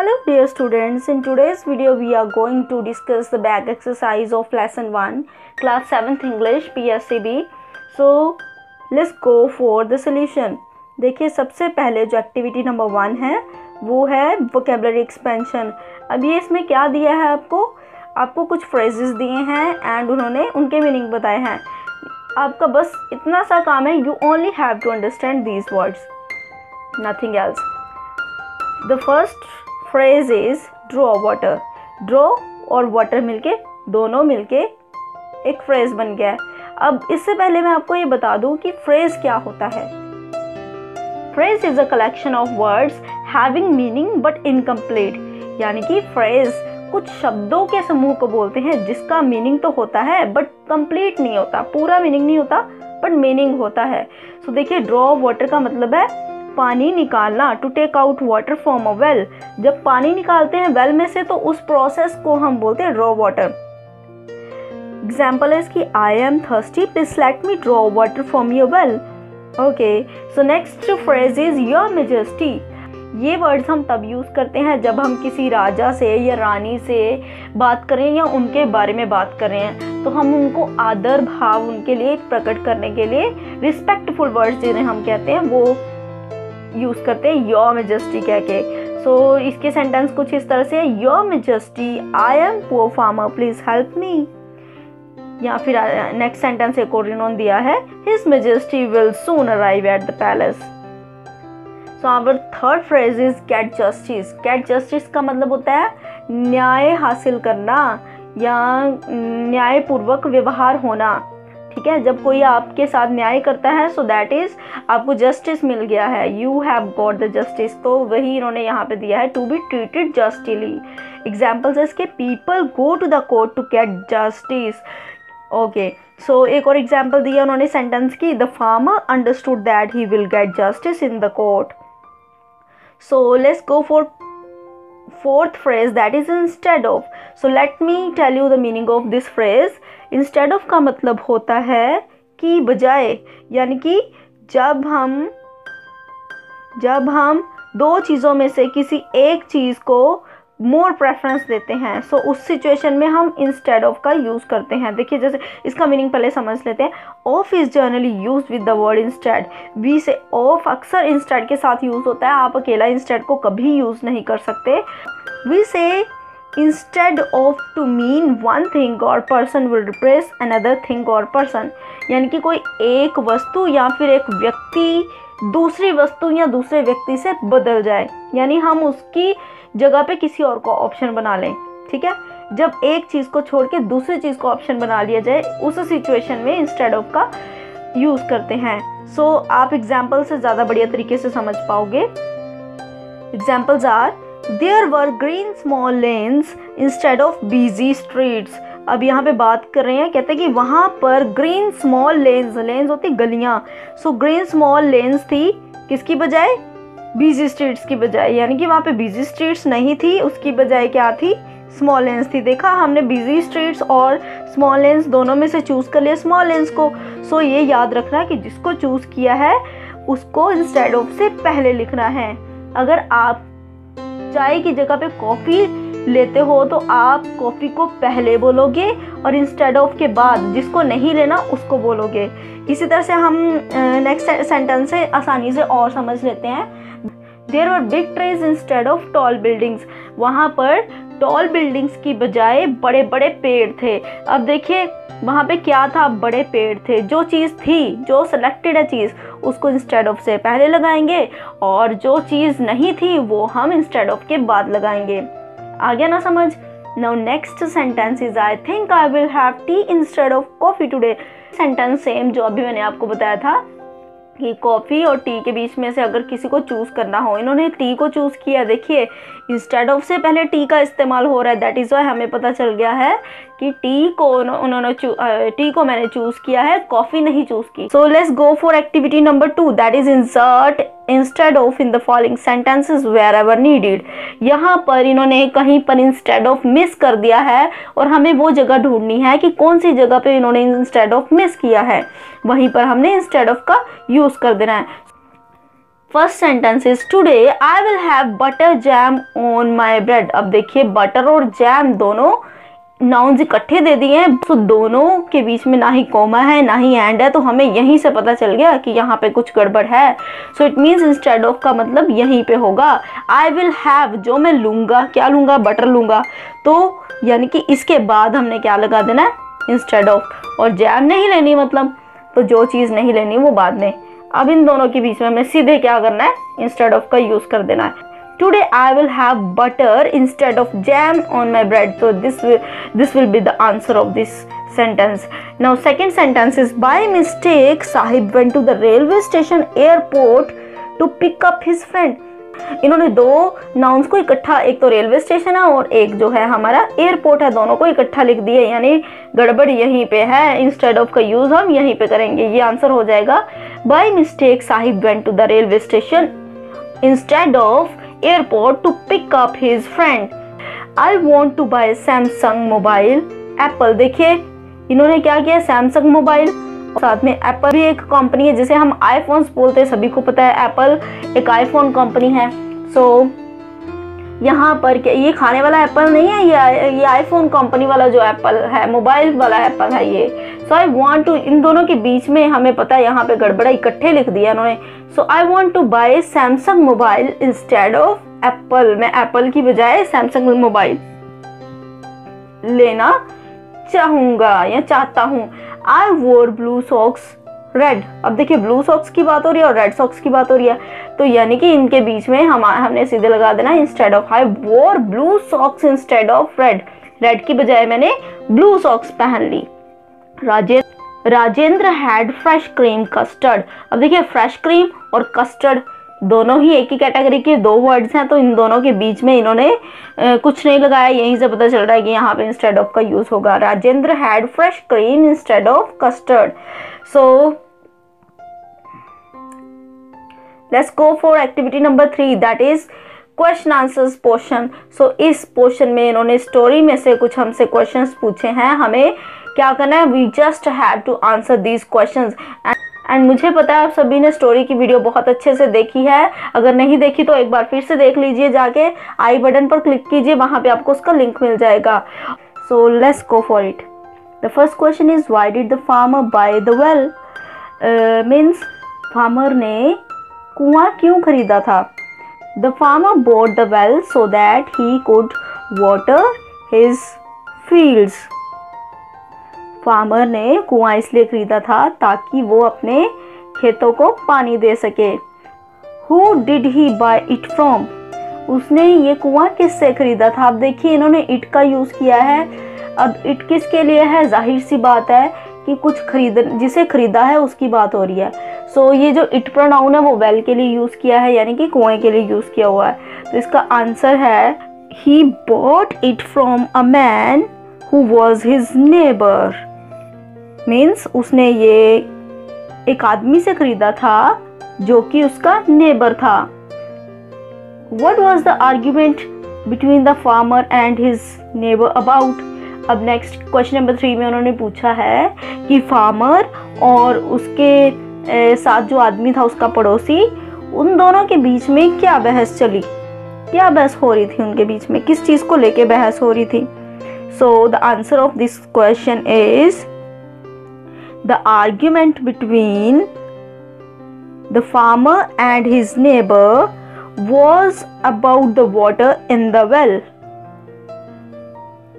Hello dear students, in today's video we are going to discuss the back exercise of lesson 1 class 7th English PSCB. So let's go for the solution. देखिए सबसे पहले जो activity number 1 है वो है vocabulary expansion. अब ये इसमें क्या दिया है आपको कुछ फ्रेजेस दिए हैं एंड उन्होंने उनके मीनिंग बताए हैं. आपका बस इतना सा काम है, you only have to understand these words, nothing else. The first phrase is draw water. Draw और वाटर मिलके दोनों मिलके एक फ्रेज बन गया है. अब इससे पहले मैं आपको ये बता दूं कि फ्रेज क्या होता है. Phrase is a collection of words having meaning but incomplete. यानी कि फ्रेज कुछ शब्दों के समूह को बोलते हैं जिसका मीनिंग तो होता है बट कंप्लीट नहीं होता, पूरा मीनिंग नहीं होता बट मीनिंग होता है. सो देखिए ड्रॉ वाटर का मतलब है पानी निकालना, to take out water from a well. जब पानी निकालते हैं वेल में से तो उस प्रोसेस को हम बोलते हैं ड्रॉ वाटर. एग्जाम्पल है कि I am thirsty, please let me draw water from your well. Okay, so next phrase is your majesty. ये वर्ड्स हम तब यूज़ करते हैं जब हम किसी राजा से या रानी से बात करें या उनके बारे में बात कर रहे हैं, तो हम उनको आदर भाव उनके लिए प्रकट करने के लिए रिस्पेक्टफुल वर्ड्स जिन्हें हम कहते हैं वो यूज़ करते हैं योर मेजेस्टी कह के. सो इसके सेंटेंस कुछ इस तरह से है, your majesty I am poor farmer please help me. या फिर नेक्स्ट सेंटेंस एक और इन्होंने दिया है, his majesty will soon arrive at the palace. So our third phrase is get justice. Get justice का मतलब होता है न्याय हासिल करना या न्यायपूर्वक व्यवहार होना. ठीक है, जब कोई आपके साथ न्याय करता है सो दैट इज आपको जस्टिस मिल गया है, you have got the justice. तो वही इन्होंने यहाँ पे दिया है, to be treated justly. Examples है इसके, people go to the court to get justice. Okay, so एक और एग्जाम्पल दिया उन्होंने सेंटेंस की, the farmer understood that he will get justice in the court. So let's go for fourth phrase, that is instead of. So let me tell you the meaning of this phrase. Instead of का मतलब होता है कि बजाय, यानी कि जब हम दो चीज़ों में से किसी एक चीज़ को मोर प्रेफरेंस देते हैं, सो उस सिचुएशन में हम इंस्टेड ऑफ का यूज़ करते हैं. देखिए जैसे इसका मीनिंग पहले समझ लेते हैं. Of is generally use with the word instead. We say of अक्सर इंस्टेड के साथ यूज़ होता है, आप अकेला इंस्टेड को कभी यूज़ नहीं कर सकते. We say instead of to mean one thing or person will replace another thing or person. यानी कि कोई एक वस्तु या फिर एक व्यक्ति दूसरी वस्तु या दूसरे व्यक्ति से बदल जाए, यानी हम उसकी जगह पे किसी और को ऑप्शन बना लें. ठीक है, जब एक चीज़ को छोड़ के दूसरी चीज़ को ऑप्शन बना लिया जाए उस सिचुएशन में इंस्टेड ऑफ का यूज़ करते हैं. सो आप एग्जाम्पल से ज़्यादा बढ़िया तरीके से समझ पाओगे. Examples are, there were green small lanes instead of busy streets. अब यहाँ पे बात कर रहे हैं, कहते हैं कि वहाँ पर ग्रीन स्मॉल लेन्स होती गलियाँ. सो ग्रीन स्मॉल लेन्स थी किसकी बजाय, बिजी स्ट्रीट्स की बजाय. यानी कि वहाँ पे बिजी स्ट्रीट्स नहीं थी, उसकी बजाय क्या थी, स्मॉल लेन्स थी. देखा हमने बिजी स्ट्रीट्स और स्मॉल लेन्स दोनों में से चूज़ कर लिया स्मॉल लेन्स को. सो ये याद रखना कि जिसको चूज़ किया है उसको इंस्टेड ऑफ से पहले लिखना है. अगर आप चाय की जगह पे कॉफ़ी लेते हो तो आप कॉफ़ी को पहले बोलोगे और इंस्टेड ऑफ के बाद जिसको नहीं लेना उसको बोलोगे. इसी तरह से हम नेक्स्ट सेंटेंस से आसानी से और समझ लेते हैं. There were big trees instead of tall buildings. वहाँ पर टॉल बिल्डिंग्स की बजाय बड़े बड़े पेड़ थे. अब देखिए वहाँ पे क्या था, बड़े पेड़ थे. जो चीज़ थी, जो सेलेक्टेड है चीज़, उसको इंस्टेड ऑफ से पहले लगाएंगे और जो चीज़ नहीं थी वो हम इंस्टेड ऑफ के बाद लगाएंगे. आ गया ना समझ. Now next sentence is, I think I will have T instead of coffee today. Sentence same जो अभी मैंने आपको बताया था कि कॉफ़ी और टी के बीच में से अगर किसी को चूज़ करना हो, इन्होंने टी को चूज़ किया. देखिए इंस्टेड ऑफ से पहले टी का इस्तेमाल हो रहा है, दैट इज़ वाई हमें पता चल गया है कि टी को मैंने चूज़ किया है, कॉफ़ी नहीं चूज़ की. So let's go for activity number 2, that is insert instead of in the following sentences wherever needed. यहाँ पर इन्होंने कहीं पर इंस्टेड ऑफ मिस कर दिया है और हमें वो जगह ढूंढनी है कि कौन सी जगह पे इन्होंने इंस्टेड ऑफ मिस किया है, वहीं पर हमने इंस्टेड ऑफ का यूज़ कर देना है. First sentence is today I will have butter jam on my bread. अब देखिए बटर और जैम दोनों नाउन्स इकट्ठे दे दिए हैं, तो दोनों के बीच में ना ही कॉमा है ना ही एंड है, तो हमें यहीं से पता चल गया कि यहाँ पे कुछ गड़बड़ है। So it means instead of का मतलब यहीं पे होगा। आई विल हैव, जो मैं लूँगा, क्या लूँगा, बटर लूँगा, तो यानी कि इसके बाद हमने क्या लगा देना है, इंस्टेड ऑफ। और जैम नहीं लेनी मतलब, तो जो चीज़ नहीं लेनी वो बाद में। अब इन दोनों के बीच में हमें सीधे क्या करना है, इंस्टेड ऑफ का यूज़ कर देना है। Today I will have butter instead of jam on my bread. So this will be the answer of this sentence. Now second sentence is by mistake Sahib went to the railway station airport to pick up his friend. इन्होंने दो nouns को इकट्ठा, एक तो railway station है और एक जो है हमारा एयरपोर्ट है, दोनों को इकट्ठा लिख दिए, यानी गड़बड़ यहीं पे है। इंस्टेड ऑफ का यूज हम यहीं पे करेंगे। ये आंसर हो जाएगा by mistake Sahib went to the railway station instead of airport to pick up his friend. I want to buy Samsung mobile. Apple, देखिए इन्होंने क्या किया, सैमसंग मोबाइल, साथ में एप्पल भी एक कंपनी है जिसे हम आईफोन्स बोलते हैं, सभी को पता है एप्पल एक आईफोन कंपनी है। सो यहाँ पर क्या, ये खाने वाला एप्पल नहीं है, ये आईफोन कंपनी वाला जो एप्पल है, मोबाइल वाला एप्पल है ये। सो आई वांट टू, इन दोनों के बीच में हमें पता है यहाँ पे गड़बड़ा, इकट्ठे लिख दिया इन्होंने। So I want to buy Samsung mobile instead of Apple. मैं एप्पल की बजाय सैमसंग मोबाइल लेना चाहूंगा या चाहता हूँ। आई वोर ब्लू सॉक्स रेड। अब देखिए ब्लू सॉक्स की बात हो रही है और रेड सॉक्स की बात हो रही है, तो यानी कि इनके बीच में हमने सीधे लगा देना instead of. I wore blue socks instead of red. Red की बजाय मैंने ब्लू सॉक्स पहन ली। Rajendra had fresh cream custard. अब देखिए फ्रेश क्रीम और कस्टर्ड दोनों ही एक ही कैटेगरी के दो वर्ड्स हैं, तो इन दोनों के बीच में इन्होंने कुछ नहीं लगाया, यहीं से पता चल रहा है कि यहाँ पे इंस्टेड ऑफ का यूज होगा। Rajendra had fresh cream instead of custard. So let's go for activity number 3, that is question answers portion. So इस पोर्शन में इन्होंने स्टोरी में से कुछ हमसे क्वेश्चंस पूछे हैं, हमें क्या करना है, we just have to answer these questions. And मुझे पता है आप सभी ने स्टोरी की वीडियो बहुत अच्छे से देखी है, अगर नहीं देखी तो एक बार फिर से देख लीजिए, जाके आई बटन पर क्लिक कीजिए, वहां पे आपको उसका लिंक मिल जाएगा। सो let's go for it. The first question is why did the farmer by the well. Means farmer ने कुआं क्यों खरीदा था। The farmer bought the well so that he could water his fields. Farmer ने कुआं इसलिए खरीदा था ताकि वो अपने खेतों को पानी दे सके। Who did he buy it from? उसने ये कुआं किससे खरीदा था। अब देखिए इन्होंने इट का यूज किया है। अब इट किसके लिए है, जाहिर सी बात है कि कुछ जिसे खरीदा है उसकी बात हो रही है। सो ये जो इट प्रोनाउन है वो वेल के लिए यूज किया है, यानी कि कुएं के लिए यूज किया हुआ है। तो इसका आंसर है he bought it from a man who was his neighbor। Means उसने ये एक आदमी से खरीदा था जो कि उसका नेबर था। What was the argument between the farmer and his neighbor about? अब नेक्स्ट क्वेश्चन नंबर 3 में उन्होंने पूछा है कि फार्मर और उसके साथ जो आदमी था उसका पड़ोसी, उन दोनों के बीच में क्या बहस चली, क्या बहस हो रही थी उनके बीच में, किस चीज को लेके बहस हो रही थी। So the answer of this question is the argument between the farmer and his neighbor was about the water in the well।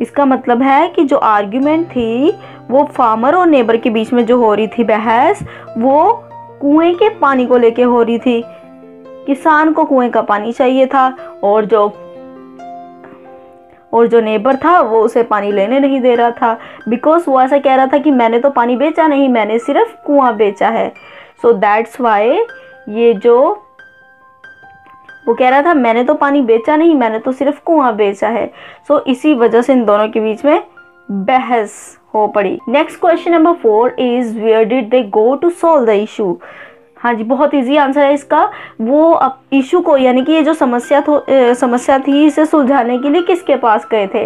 इसका मतलब है कि जो आर्ग्यूमेंट थी वो फार्मर और नेबर के बीच में जो हो रही थी बहस, वो कुएं के पानी को लेके हो रही थी। किसान को कुएं का पानी चाहिए था और जो नेबर था वो उसे पानी लेने नहीं दे रहा था, बिकॉज वो ऐसा कह रहा था कि मैंने तो पानी बेचा नहीं, मैंने सिर्फ कुआं बेचा है। सो दैट्स वाई ये जो वो कह रहा था मैंने तो पानी बेचा नहीं, मैंने तो सिर्फ कुआं बेचा है। सो इसी वजह से इन दोनों के बीच में बहस हो पड़ी। Next question number 4 is where did they go to solve the issue. हाँ जी, बहुत इजी आंसर है इसका। वो अब इशू को, यानी कि ये जो समस्या थी इसे सुलझाने के लिए किसके पास गए थे।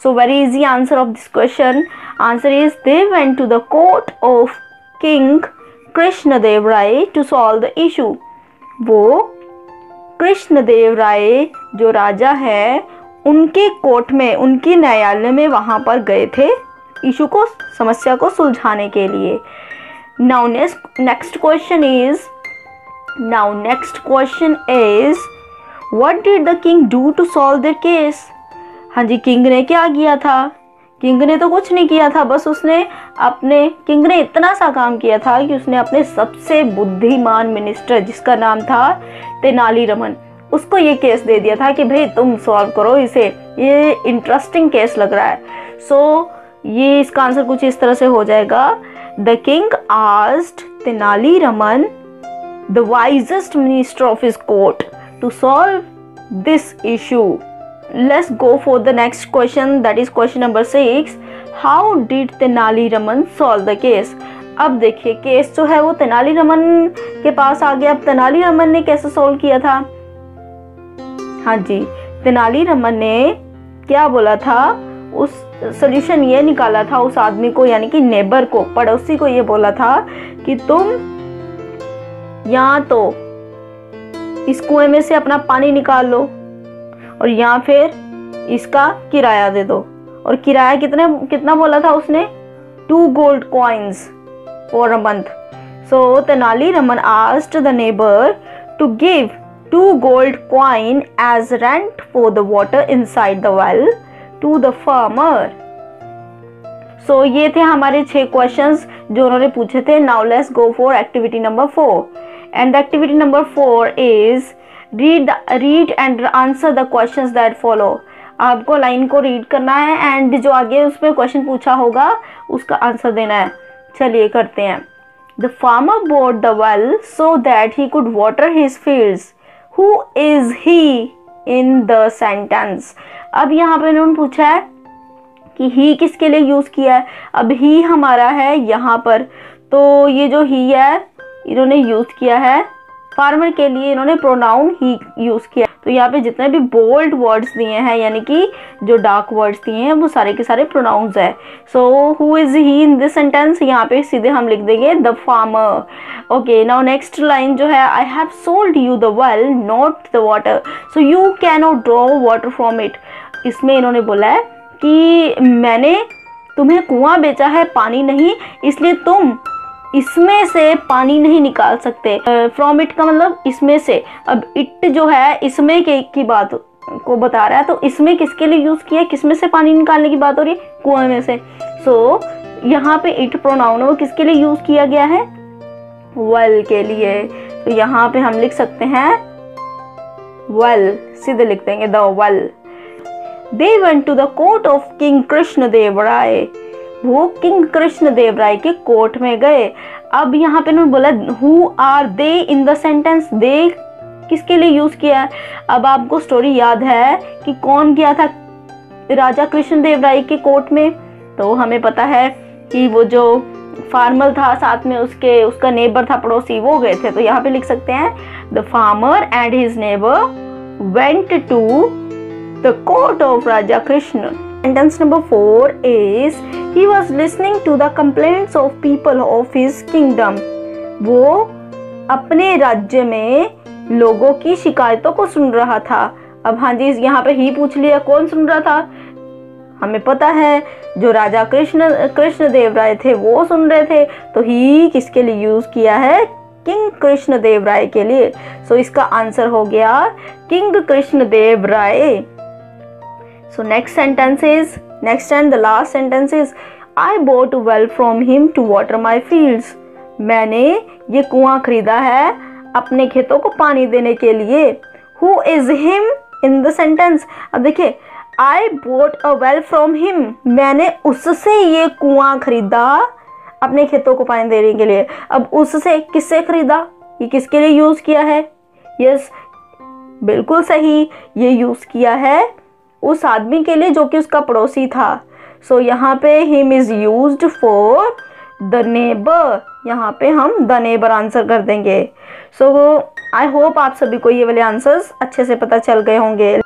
So very easy answer of this question, answer is they went to the court of king Krishnadeva Raya to solve the issue. वो कृष्णदेव राय जो राजा है उनके कोर्ट में, उनके न्यायालय में वहां पर गए थे इशू को, समस्या को सुलझाने के लिए। Now next question is what did the king do to solve the case. हाँ जी, किंग ने क्या किया था? किंग ने तो कुछ नहीं किया था, बस किंग ने इतना सा काम किया था कि उसने अपने सबसे बुद्धिमान मिनिस्टर, जिसका नाम था तेनालीरामन, उसको ये केस दे दिया था कि भाई तुम सॉल्व करो इसे, ये इंटरेस्टिंग केस लग रहा है। सो ये इसका आंसर कुछ इस तरह से हो जाएगा, the king asked Tenaliraman the wisest minister of his court to solve this issue. Let's go for the next question, that is question number 6. How did Tenali Raman solve the case? अब देखिए केस जो है वो तेनालीरामन के पास आ गया। अब तेनालीरामन ने कैसे सॉल्व किया था? हाँ जी, तेनालीरामन ने क्या बोला था, उस सोल्यूशन ये निकाला था उस आदमी को, यानी कि नेबर को, पड़ोसी को ये बोला था कि तुम या तो इस कुएं में से अपना पानी निकाल लो और या फिर इसका किराया दे दो। और किराया कितना बोला था उसने? 2 gold coins for a month. So Tenali Raman asked the neighbor to give 2 gold coin as rent for the water inside the well to the farmer. So ये थे हमारे 6 क्वेश्चंस जो उन्होंने पूछे थे। Now let's go for activity number 4. And activity number 4 is read and answer the questions that follow. आपको line को read करना है एंड जो आगे उसमें क्वेश्चन पूछा होगा उसका आंसर देना है। चलिए करते हैं। The farmer bored the well so that he could water his fields. Who is he in the sentence? अब यहाँ पे उन्होंने पूछा है कि he किसके लिए यूज किया है। अब he हमारा है यहाँ पर, तो ये जो he है इन्होंने यूज किया है फार्मर के लिए, इन्होंने प्रोनाउन ही यूज किया। तो यहाँ पे जितने भी बोल्ड वर्ड्स दिए हैं, यानी कि जो डार्क वर्ड्स दिए हैं, वो सारे के सारे प्रोनाउंस है। So who is he in this sentence, यहाँ पे सीधे हम लिख देंगे the farmer. Okay, now next line जो है, I have sold you the well not the water so you can not draw water from it. इसमें इन्होंने बोला है कि मैंने तुम्हें कुआं बेचा है, पानी नहीं, इसलिए तुम इसमें से पानी नहीं निकाल सकते। फ्रॉम इट का मतलब इसमें से। अब इट जो है इसमें की बात को बता रहा है, तो इसमें किसके लिए यूज किया है, किसमें से पानी निकालने की बात हो रही है, कुएं में से। सो यहाँ पे इट प्रोनाउन है वो किसके लिए यूज किया गया है, वेल के लिए। तो यहाँ पे हम लिख सकते हैं वेल, सीधे लिख देंगे the well. They went to the court of king Krishnadeva Raya. वो किंग कृष्णदेव राय के कोर्ट में गए। अब यहाँ पे उन्होंने बोला who are they in the sentence, they किसके लिए यूज किया है। अब आपको स्टोरी याद है कि कौन गया था राजा कृष्णदेव राय के कोर्ट में, तो हमें पता है कि वो जो फार्मर था साथ में उसका नेबर था, पड़ोसी, वो गए थे। तो यहाँ पे लिख सकते हैं the farmer and his neighbour went to the court of Raja Krishna. Sentence number 4 is he was listening to the complaints of people of his kingdom. वो अपने राज्य में लोगों की शिकायतों को सुन रहा था। अब हाँ जी, यहाँ पे ही पूछ लिया, कौन सुन रहा था? हमें पता है जो राजा कृष्णदेव राय थे वो सुन रहे थे। तो ही किसके लिए यूज किया है, किंग कृष्णदेव राय के लिए। सो इसका आंसर हो गया king Krishnadeva Raya. So next and the last sentence is I bought a well from him to water my fields. मैंने ये कुआं खरीदा है अपने खेतों को पानी देने के लिए। Who is him in the sentence? अब देखिए I bought a well from him, मैंने उससे ये कुआं खरीदा अपने खेतों को पानी देने के लिए। अब उससे किससे खरीदा, ये किसके लिए यूज किया है? यस, बिल्कुल सही, ये यूज किया है उस आदमी के लिए जो कि उसका पड़ोसी था। सो यहाँ pay him is used for the neighbour, यहाँ पे हम द नेबर आंसर कर देंगे। सो आई होप आप सभी को ये वाले आंसर्स अच्छे से पता चल गए होंगे।